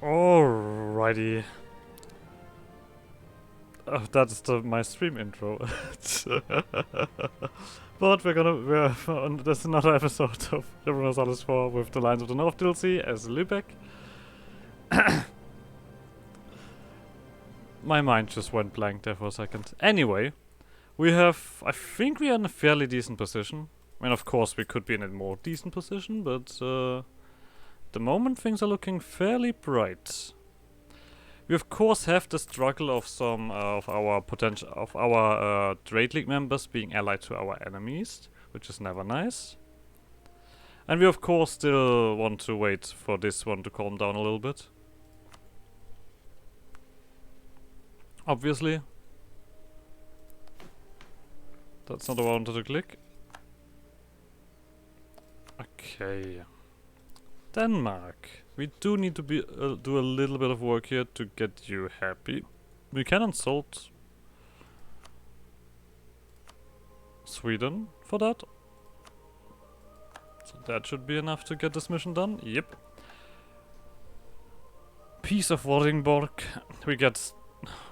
Alrighty. That's my stream intro. But we're on this another episode of Universalis 4 with the Lines of the North DLC as Lübeck. My mind just went blank there for a second. Anyway, I think we are in a fairly decent position. I mean, of course, we could be in a more decent position, but at the moment things are looking fairly bright. We of course have the struggle of some of our Trade League members being allied to our enemies, which is never nice. And we of course still want to wait for this one to calm down a little bit. Obviously. That's not what I wanted to click. Okay. Denmark. We do need to do a little bit of work here to get you happy. We can insult Sweden for that. So that should be enough to get this mission done. Yep. Peace of Vordingborg. We get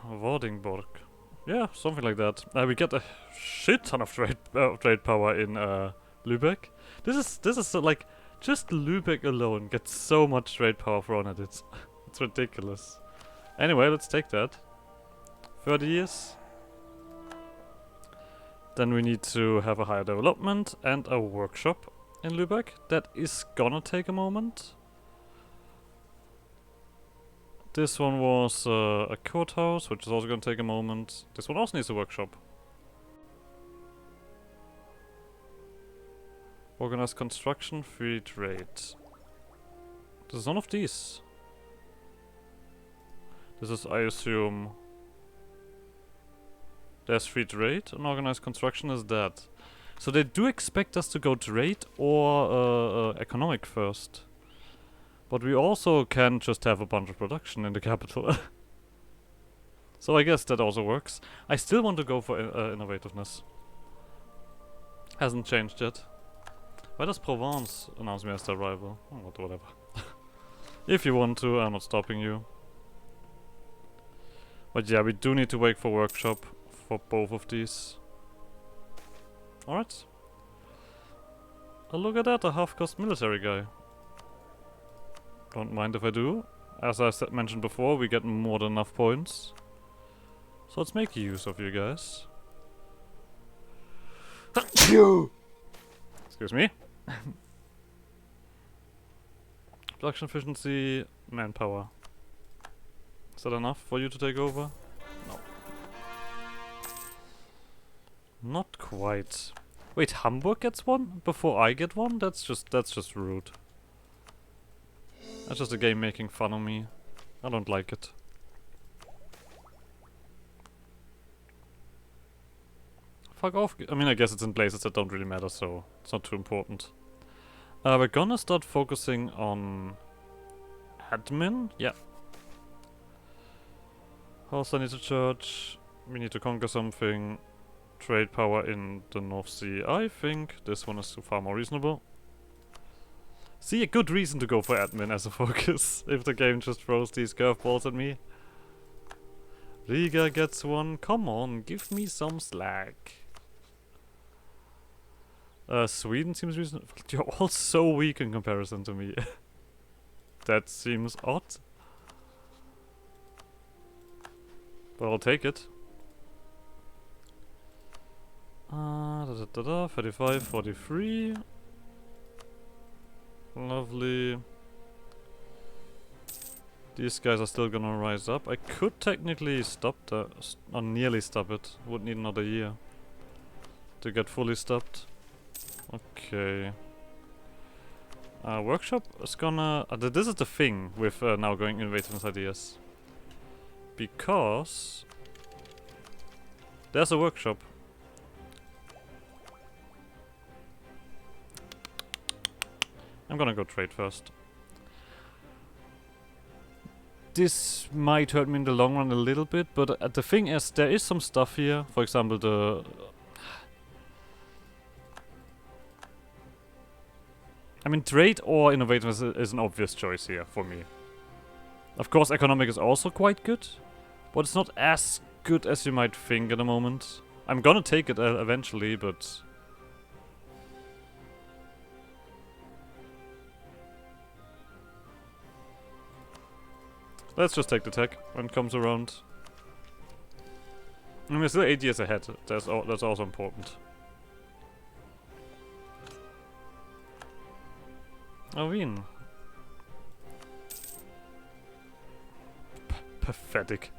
Vordingborg. Yeah, something like that. We get a shit ton of trade power in Lübeck. This is like just Lübeck alone gets so much trade power thrown at it. It's ridiculous. Anyway, let's take that. 30 years. Then we need to have a higher development and a workshop in Lübeck. That is gonna take a moment. This one was a courthouse, which is also gonna take a moment. This one also needs a workshop. Organized construction, free trade. There's none of these. This is, I assume... There's free trade, and organized construction is that. So they do expect us to go trade or economic first. But we also can just have a bunch of production in the capital. So I guess that also works. I still want to go for innovativeness. Hasn't changed yet. Why does Provence announce me as their rival? Oh, whatever. If you want to, I'm not stopping you. But yeah, we do need to wait for workshop for both of these. Alright. Oh, look at that, a half-cost military guy. Don't mind if I do. As I mentioned before, we get more than enough points. So let's make use of you guys. Excuse me. Production efficiency, manpower. Is that enough for you to take over? No. Not quite. Wait, Hamburg gets one before I get one? That's just rude. That's just the game making fun of me. I don't like it. Fuck off. I mean, I guess it's in places that don't really matter, so it's not too important. We're gonna start focusing on admin. Yeah. House I need to church. We need to conquer something. Trade power in the North Sea. I think this one is far more reasonable. See, a good reason to go for admin as a focus, if the game just throws these curveballs at me. Riga gets one. Come on, give me some slack. Sweden seems reasonable. You're all so weak in comparison to me. That seems odd. But I'll take it. 35, 43. Lovely. These guys are still gonna rise up. I could technically stop that, or nearly stop it. Would need another year to get fully stopped. Okay. Workshop is gonna... this is the thing with now going innovative ideas. Because... there's a workshop. I'm gonna go trade first. This might hurt me in the long run a little bit, but the thing is, there is some stuff here. For example, the... I mean, trade or innovative is an obvious choice here for me. Of course, economic is also quite good, but it's not as good as you might think at the moment. I'm gonna take it eventually, but... Let's just take the tech when it comes around. I mean, we're still 8 years ahead. That's also important. Oh, Wien. Pathetic.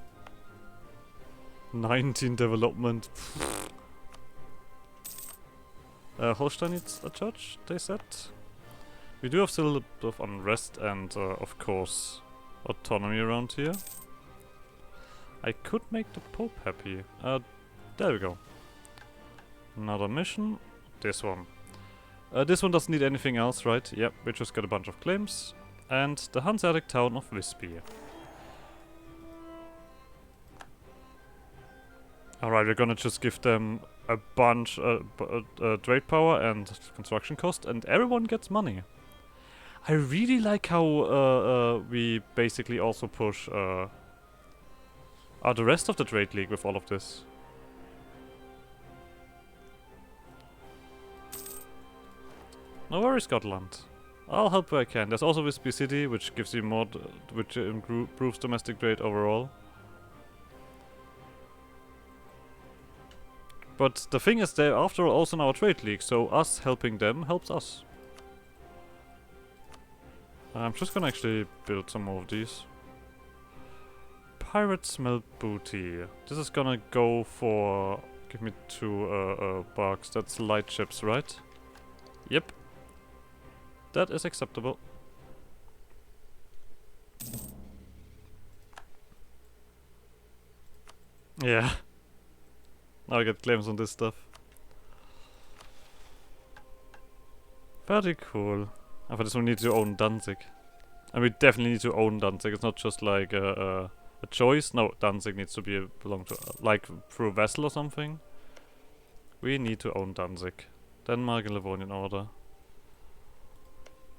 19 development. Holstein needs a church, they said. We do have still a little bit of unrest and, of course, autonomy around here. I could make the Pope happy. There we go. Another mission. This one. This one doesn't need anything else, right? Yep, we just got a bunch of claims. And the Hanseatic town of Visby. Alright, we're gonna just give them a bunch trade power and construction cost, and everyone gets money. I really like how we basically also push the rest of the trade league with all of this. No worries, Scotland. I'll help where I can. There's also Visby City, which gives you more, which improves domestic trade overall. But the thing is, they're after all also in our trade league, so us helping them helps us. I'm just gonna actually build some more of these. Pirate smelt booty. This is gonna go for... Give me 2 barks. That's light ships, right? Yep. That is acceptable. Yeah. Now I get claims on this stuff. Very cool. I for this we need to own Danzig. And we definitely need to own Danzig. It's not just like a choice. No, Danzig needs to belong to, like, through a vessel or something. We need to own Danzig. Denmark and Livonian Order.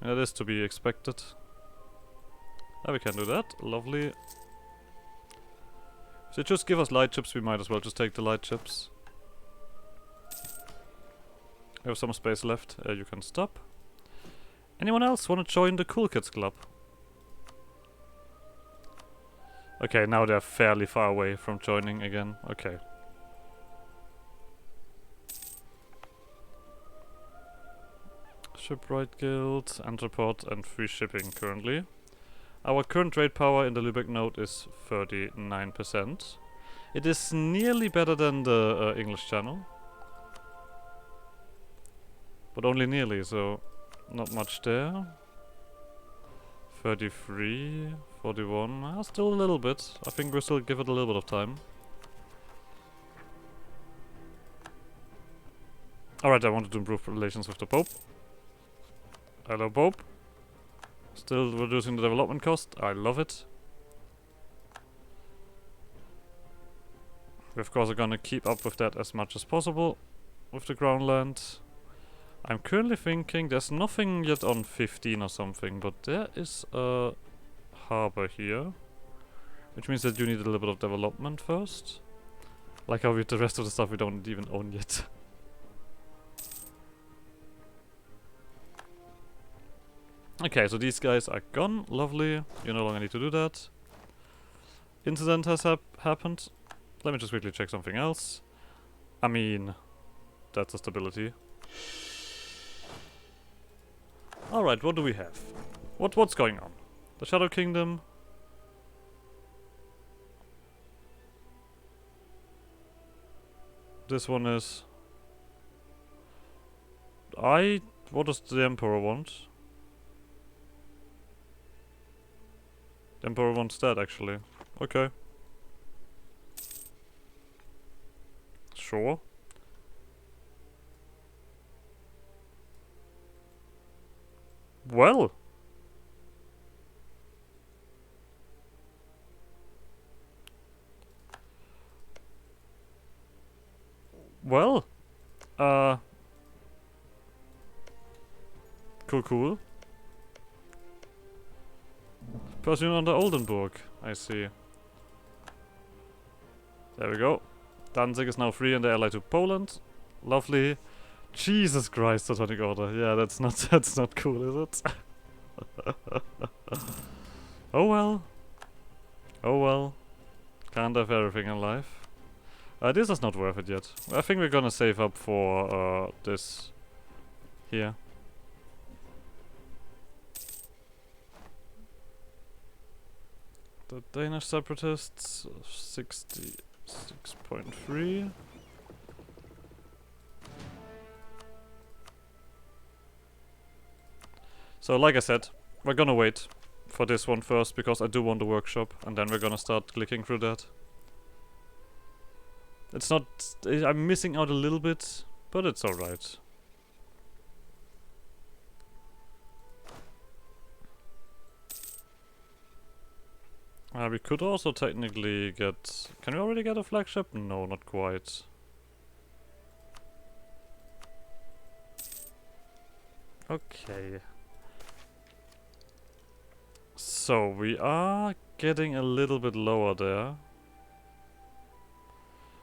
Yeah, that is to be expected. Ah, we can do that. Lovely. If they just give us light chips, we might as well just take the light chips. We have some space left. You can stop. Anyone else want to join the Cool Kids Club? Okay, now they're fairly far away from joining again. Okay. Shipwright Guild, Entrepot, and free shipping currently. Our current trade power in the Lübeck node is 39%. It is nearly better than the English channel. But only nearly, so not much there. 33, 41, still a little bit. I think we'll still give it a little bit of time. Alright, I wanted to improve relations with the Pope. Hello, Pope. Still reducing the development cost. I love it. We of course are gonna keep up with that as much as possible with the ground land. I'm currently thinking there's nothing yet on 15 or something, but there is a harbor here. Which means that you need a little bit of development first. Like how with the rest of the stuff we don't even own yet. Okay, so these guys are gone. Lovely. You no longer need to do that. Incident has happened. Let me just quickly check something else. I mean, that's a stability. Alright, what do we have? What's going on? The Shadow Kingdom. This one is... What does the Emperor want? The Emperor wants that, actually. Okay. Sure. Well. Well. Cool. Pursuing on the Oldenburg, I see. There we go. Danzig is now free and they're allied to Poland. Lovely. Jesus Christ, Teutonic Order. Yeah, that's not cool, is it? Oh well. Oh well. Can't have everything in life. This is not worth it yet. I think we're gonna save up for this here. The Danish separatists 66.3. So like I said, we're gonna wait for this one first because I do want the workshop, and then we're gonna start clicking through that. It's not... I'm missing out a little bit, but it's alright. We could also technically get... Can we already get a flagship? No, not quite. Okay. So, we are getting a little bit lower there.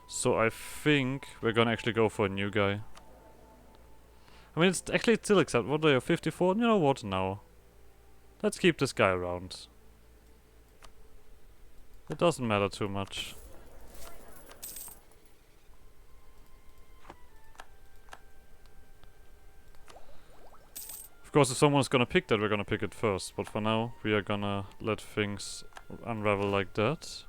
So I think we're gonna actually go for a new guy. I mean, it's actually still acceptable. What are you, 54? You know what, now. Let's keep this guy around. It doesn't matter too much. Of course, if someone's gonna pick that, we're gonna pick it first. But for now, we are gonna let things unravel like that.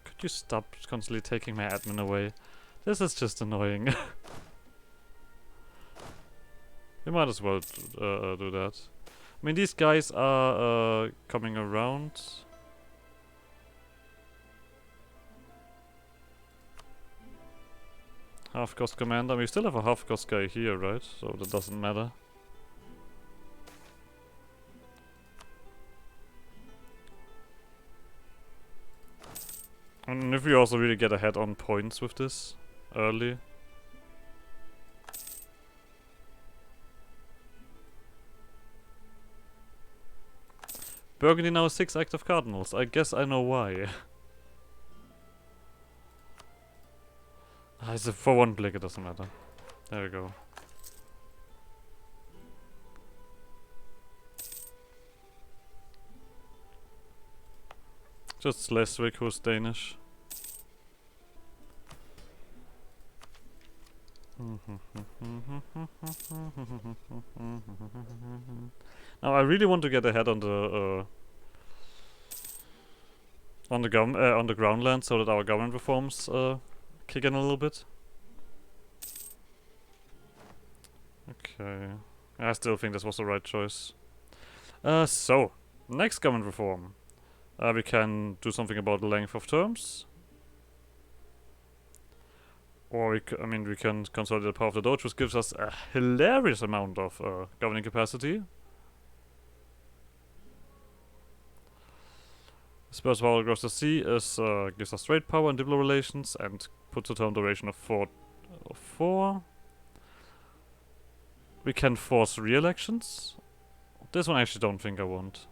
Could you stop constantly taking my admin away? This is just annoying. We might as well do that. I mean, these guys are coming around. Half-cost commander. We still have a half-cost guy here, right? So that doesn't matter. And if we also really get ahead on points with this early. Burgundy now has 6 active cardinals. I guess I know why. For one click it doesn't matter. There we go. Just Slesvig, who's Danish. Now I really want to get ahead on the ground land so that our government reforms kick in a little bit. Okay, I still think this was the right choice. So next government reform, we can do something about the length of terms. Or we can consolidate the power of the Doge, which gives us a hilarious amount of governing capacity. Spurs power across the sea gives us trade power and diplomatic relations and puts a term duration of 4. We can force re-elections. This one I actually don't think I want.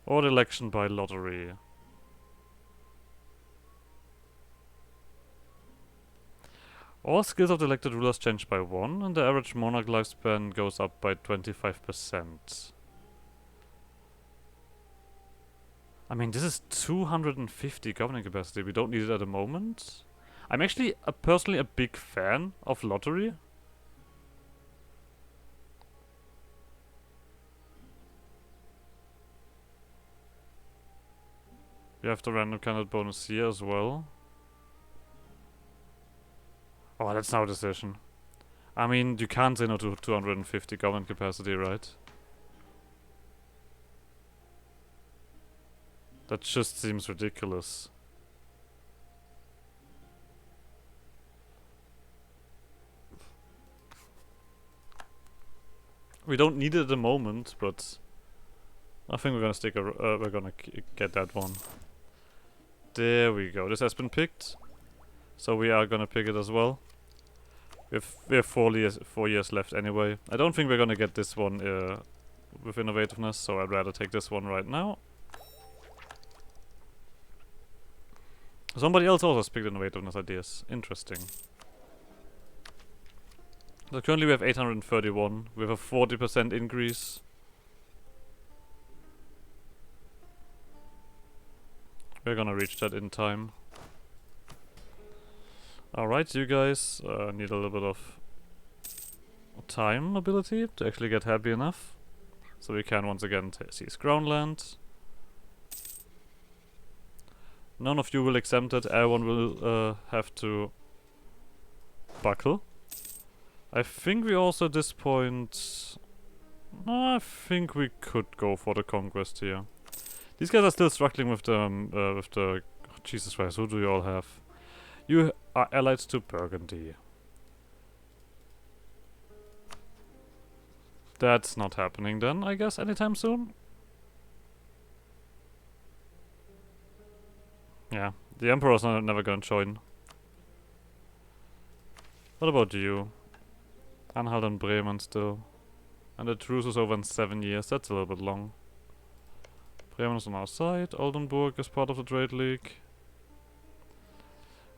Or the election by lottery. All skills of the elected rulers change by 1, and the average monarch lifespan goes up by 25%. I mean, this is 250 governing capacity. We don't need it at the moment. I'm actually personally a big fan of lottery. We have the random candidate bonus here as well. Oh, that's now a decision. I mean, you can't say no to 250 government capacity, right? That just seems ridiculous. We don't need it at the moment, but I think we're gonna stick. We're gonna get that one. There we go. This has been picked, so we are gonna pick it as well. We have 4 years left anyway. I don't think we're gonna get this one with innovativeness, so I'd rather take this one right now. Somebody else also picked innovativeness ideas. Interesting. So currently we have 831 with a 40% increase. We're gonna reach that in time. Alright, you guys need a little bit of time ability to actually get happy enough. So we can once again seize Groundland. None of you will exempt it, everyone will have to buckle. I think we also at this point... I think we could go for the conquest here. These guys are still struggling with the... Jesus Christ, who do you all have? You are allied to Burgundy. That's not happening then, I guess, anytime soon. Yeah, the Emperor's never gonna join. What about you? Anhalt and Bremen still. And the truce is over in 7 years, that's a little bit long. Bremen is on our side, Oldenburg is part of the Trade League.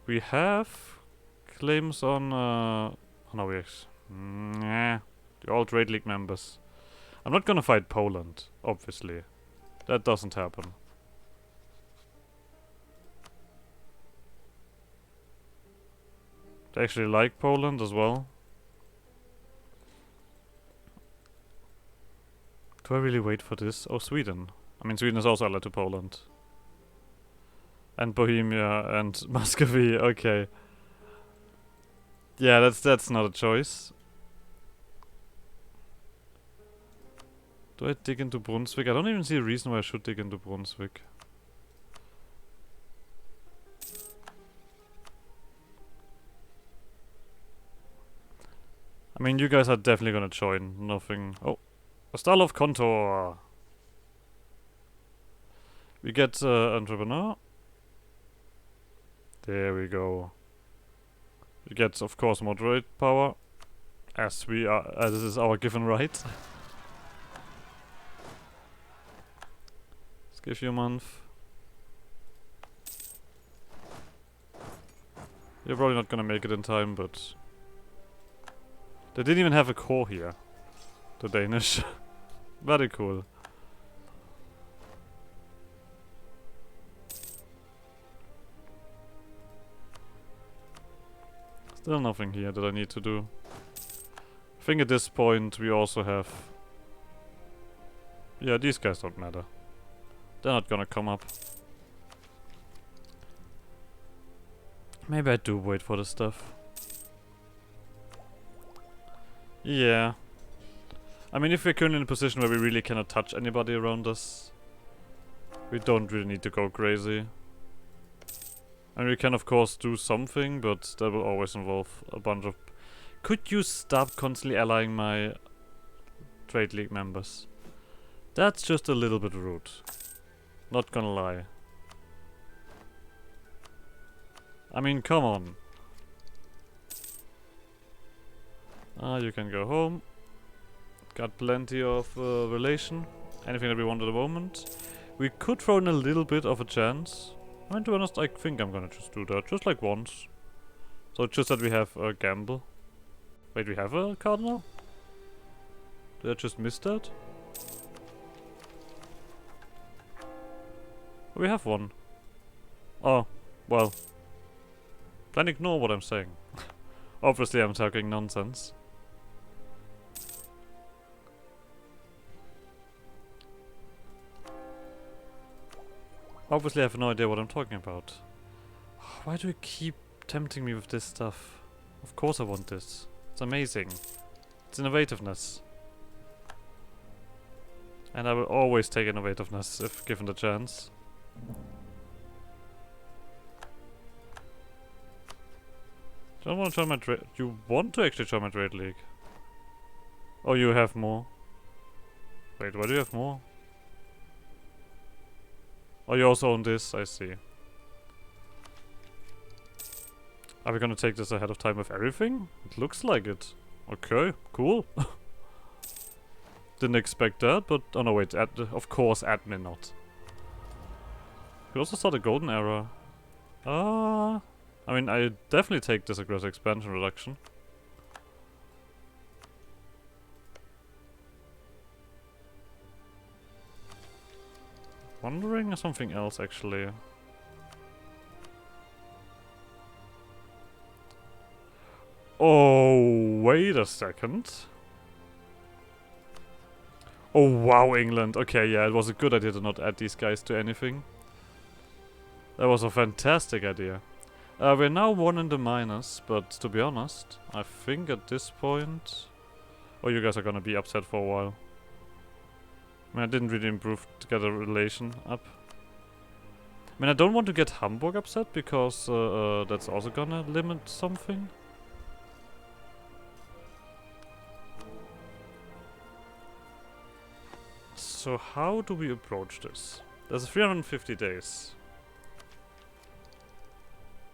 We have claims on, oh no, nah, the all Trade League members. I'm not gonna fight Poland, obviously. That doesn't happen. They actually like Poland as well. Do I really wait for this? Oh, Sweden. I mean, Sweden is also allied to Poland. And Bohemia and Muscovy, okay. Yeah, that's not a choice. Do I dig into Brunswick? I don't even see a reason why I should dig into Brunswick. I mean, you guys are definitely gonna join. Nothing. Oh, a style of contour. We get entrepreneur. There we go. We get, of course, moderate power, as we are. This is our given right. Let's give you a month. You're probably not gonna make it in time, but they didn't even have a core here. The Danish. Very cool. Still nothing here that I need to do. I think at this point we also have... Yeah, these guys don't matter. They're not gonna come up. Maybe I do wait for this stuff. Yeah. I mean, if we're currently in a position where we really cannot touch anybody around us, we don't really need to go crazy. And we can of course do something, but that will always involve a bunch of... Could you stop constantly allying my Trade League members? That's just a little bit rude. Not gonna lie. I mean, come on. You can go home. Got plenty of relation. Anything that we want at the moment. We could throw in a little bit of a chance. I mean, to be honest, I think I'm gonna just do that. Just like once. So just that we have a gamble. Wait, we have a cardinal? Did I just miss that? We have one. Oh, well. Then ignore what I'm saying. Obviously I'm talking nonsense. Obviously I have no idea what I'm talking about. Why do you keep tempting me with this stuff? Of course I want this. It's amazing. It's innovativeness. And I will always take innovativeness if given the chance. Do you want to join my trade? You want to actually join my trade league? Oh, you have more. Wait, why do you have more? Oh, you also own this, I see. Are we gonna take this ahead of time with everything? It looks like it. Okay, cool. Didn't expect that, but... Oh no, wait, of course admin not. Could also start a golden era. I mean, I definitely take this aggressive expansion reduction. Wondering something else, actually. Oh, wait a second. Oh, wow, England. Okay, yeah, it was a good idea to not add these guys to anything. That was a fantastic idea. We're now 1 in the minus, but to be honest, I think at this point... Oh, you guys are gonna be upset for a while. I mean, I didn't really improve to get a relation up. I mean, I don't want to get Hamburg upset, because that's also gonna limit something. So how do we approach this? There's 350 days.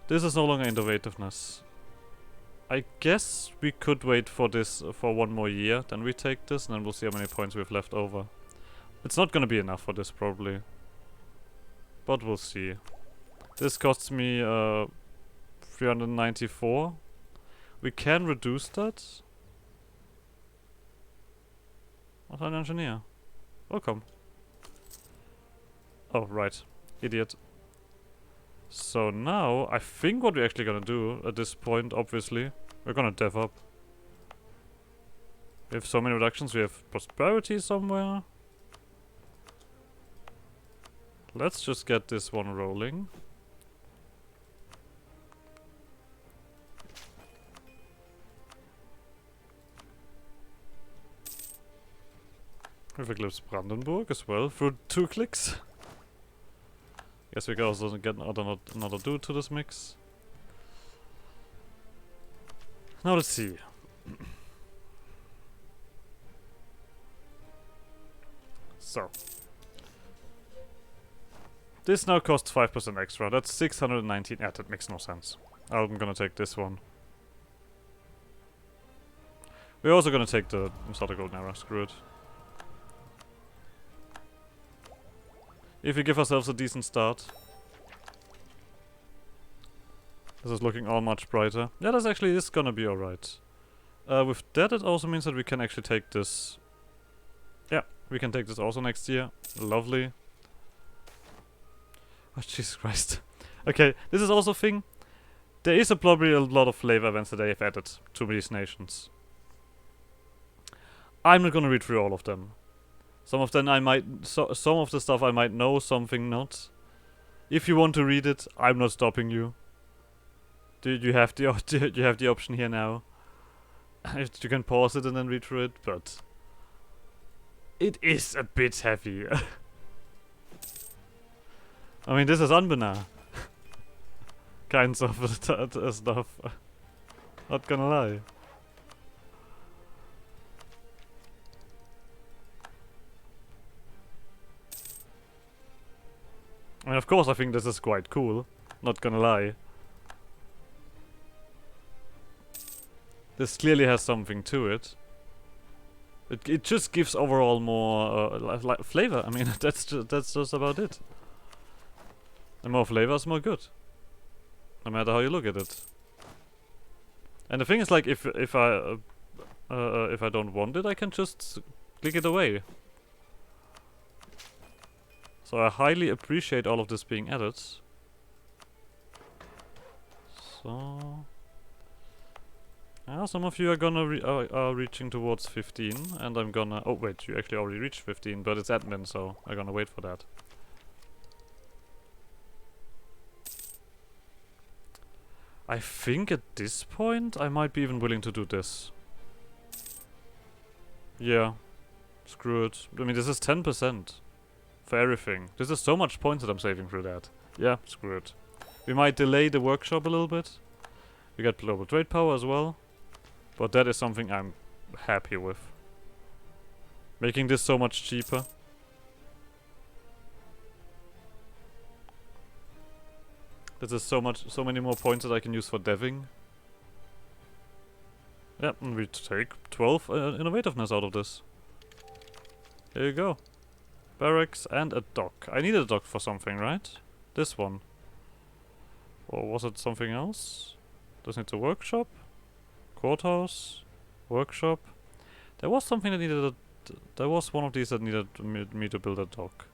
This is no longer innovativeness. I guess we could wait for this for 1 more year, then we take this, and then we'll see how many points we have left over. It's not gonna be enough for this, probably. But we'll see. This costs me 394. We can reduce that. What an engineer. Welcome. Oh, right. Idiot. So now, I think what we're actually gonna do at this point, obviously, we're gonna dev up. We have so many reductions, we have prosperity somewhere. Let's just get this one rolling. We've eclipsed Brandenburg as well through 2 clicks. Guess we can also get another dude to this mix. Now let's see. So. This now costs 5% extra. That's 619. Yeah, that makes no sense. I'm gonna take this one. We're also gonna take the Starter Golden Era. Screw it. If we give ourselves a decent start. This is looking all much brighter. Yeah, this actually is gonna be alright. With that, it also means that we can actually take this. Yeah, we can take this also next year. Lovely. Oh, Jesus Christ. Okay, this is also a thing. There is probably a lot of flavor events that they have added to these nations. I'm not gonna read through all of them. Some of them I might, some of the stuff I might know, something not. If you want to read it, I'm not stopping you. You have the you have the option here now. You can pause it and then read through it, but it is a bit heavy. I mean, this is Unbana. Kinds of stuff. Not gonna lie. I mean, of course, I think this is quite cool. Not gonna lie. This clearly has something to it. It just gives overall more like flavor. I mean, that's just about it. And more flavor is more good. No matter how you look at it. And the thing is, like, if I don't want it, I can just click it away. So I highly appreciate all of this being added. So some of you are gonna are reaching towards 15, and I'm gonna. Oh wait, you actually already reached 15, but it's admin, so I'm gonna wait for that. I think at this point I might be even willing to do this. Yeah, screw it. I mean, this is 10%. For everything. This is so much points that I'm saving through that. Yeah, screw it. We might delay the workshop a little bit. We get global trade power as well. But that is something I'm happy with. Making this so much cheaper. This is so many more points that I can use for deving. Yep, and we take 12 innovativeness out of this. Here you go. Barracks and a dock. I needed a dock for something, right? This one. Or was it something else? Does it need a workshop? Courthouse? Workshop? There was something that needed a... There was one of these that needed me to build a dock.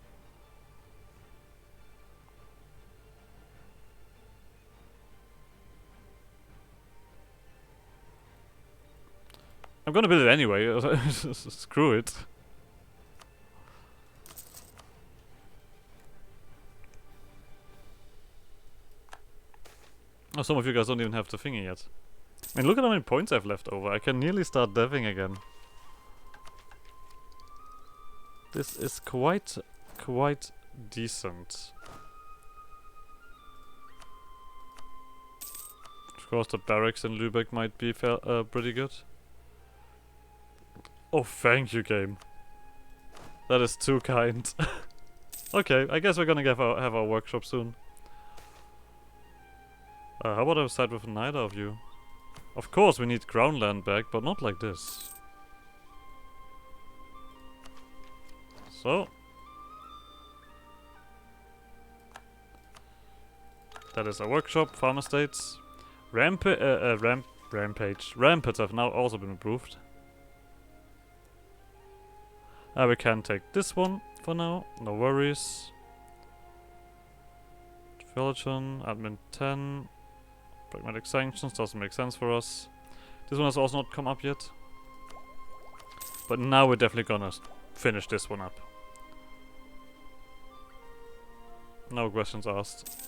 I'm gonna build it anyway. Screw it. Oh, some of you guys don't even have the thingy yet. I mean, look at how many points I've left over. I can nearly start deving again. This is quite decent. Of course, the barracks in Lübeck might be pretty good. Oh, thank you, game. That is too kind. Okay, I guess we're gonna have our workshop soon. How about I side with neither of you? Of course, we need ground land back, but not like this. So. That is a workshop, farm estates. Rampage have now also been approved. We can take this one for now, no worries. Villagin, admin 10. Pragmatic sanctions doesn't make sense for us. This one has also not come up yet. But now we're definitely gonna finish this one up. No questions asked.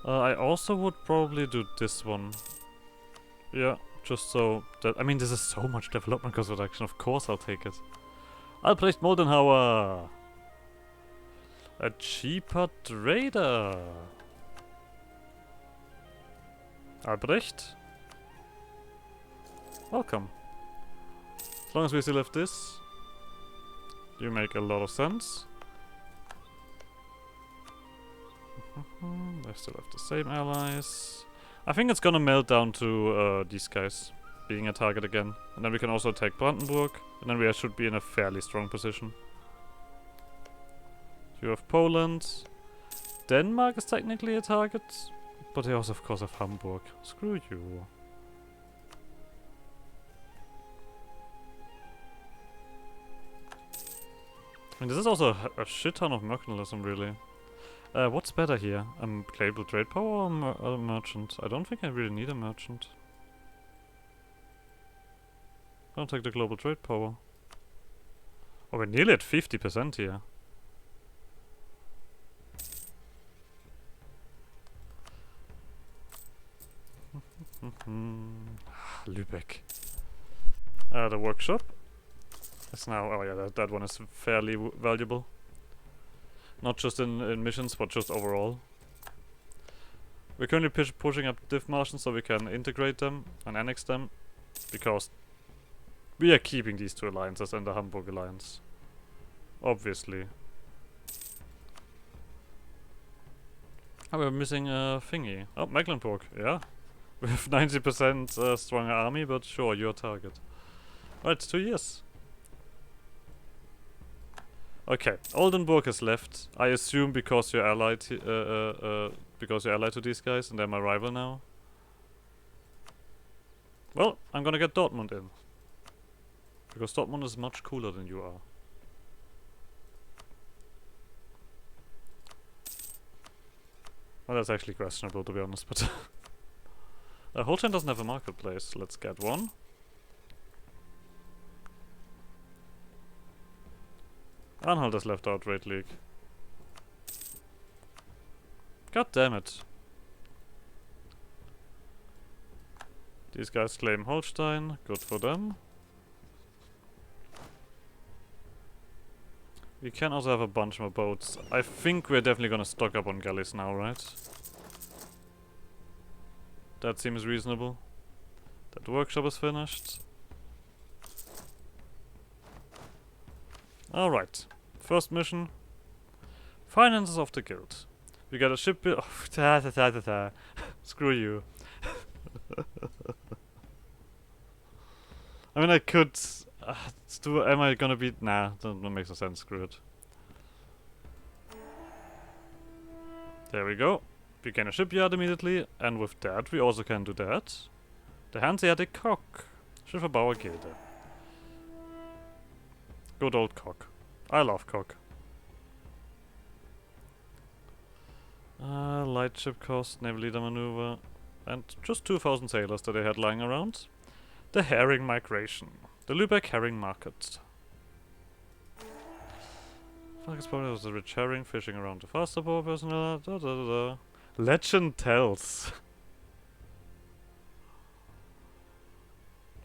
I also would probably do this one. Yeah, just so that... I mean, this is so much development cost reduction. Of course I'll take it. I'll place Moldenhauer. A cheaper trader. Albrecht. Welcome. As long as we still have this, you make a lot of sense. They still have the same allies. I think it's gonna melt down to these guys being a target again. And then we can also attack Brandenburg. And then we should be in a fairly strong position. You have Poland. Denmark is technically a target. But they also of course have Hamburg. Screw you. I mean, this is also a shit ton of mercantilism, really. What's better here? Global trade power or a merchant? I don't think I really need a merchant. I'll take the global trade power. Oh, we're nearly at 50% here. Lübeck. The workshop. It's now... Oh yeah, that one is fairly valuable. Not just in missions, but just overall. We're currently pushing up div Martians so we can integrate them and annex them. Because we are keeping these two alliances and the Hamburg alliance. Obviously. Oh, we're missing a thingy. Oh, Mecklenburg, yeah. We have 90% stronger army, but sure, you're a target. Right, 2 years. Okay, Oldenburg is left. I assume because you're allied to these guys and they're my rival now. Well, I'm gonna get Dortmund in. Because Dortmund is much cooler than you are. Well, that's actually questionable, to be honest, but... Holstein doesn't have a marketplace. Let's get one. Anhalt has left out Raid League. God damn it. These guys claim Holstein. Good for them. We can also have a bunch more boats. I think we're definitely gonna stock up on galleys now, right? That seems reasonable. That workshop is finished. Alright. First mission. Finances of the guild. We got a ship. Screw you. I mean, I could. Am I gonna be? Nah, that makes no sense. Screw it. There we go. We gain a shipyard immediately, and with that, we also can do that. The Hanseatic cock. Schifferbauergilde. Good old cock. I love cock. Light ship cost, naval leader maneuver, and just 2,000 sailors that they had lying around. The herring migration. The Lübeck herring market. Focus probably was a rich herring fishing around the faster boat personnel. Legend tells.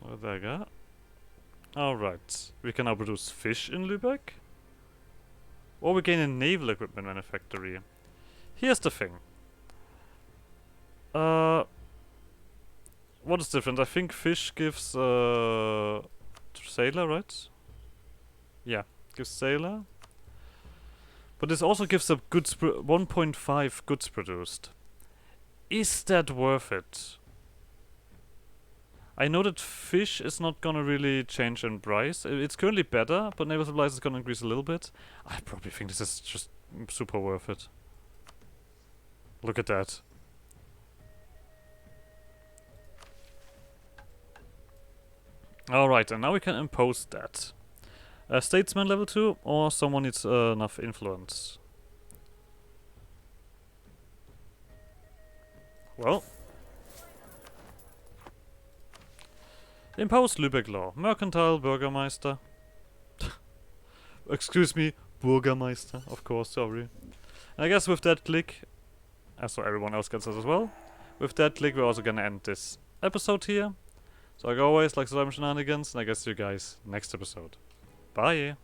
What did I got? Alright. We can now produce fish in Lübeck. Or we gain a naval equipment manufactory. Here's the thing. What is different? I think fish gives sailor, right? Yeah, gives sailor. But this also gives a goods 1.5 goods produced. Is that worth it? I know that fish is not gonna really change in price. It's currently better, but naval supplies is gonna increase a little bit. I probably think this is just super worth it. Look at that. Alright, and now we can impose that. Statesman level 2, or someone needs enough influence. Well. Impose Lübeck law. Mercantile Bürgermeister. Excuse me, Bürgermeister, of course, sorry. And I guess with that click, so everyone else gets it as well. With that click, we're also gonna end this episode here. So like always, like some shenanigans, and I guess see you guys next episode. Bye!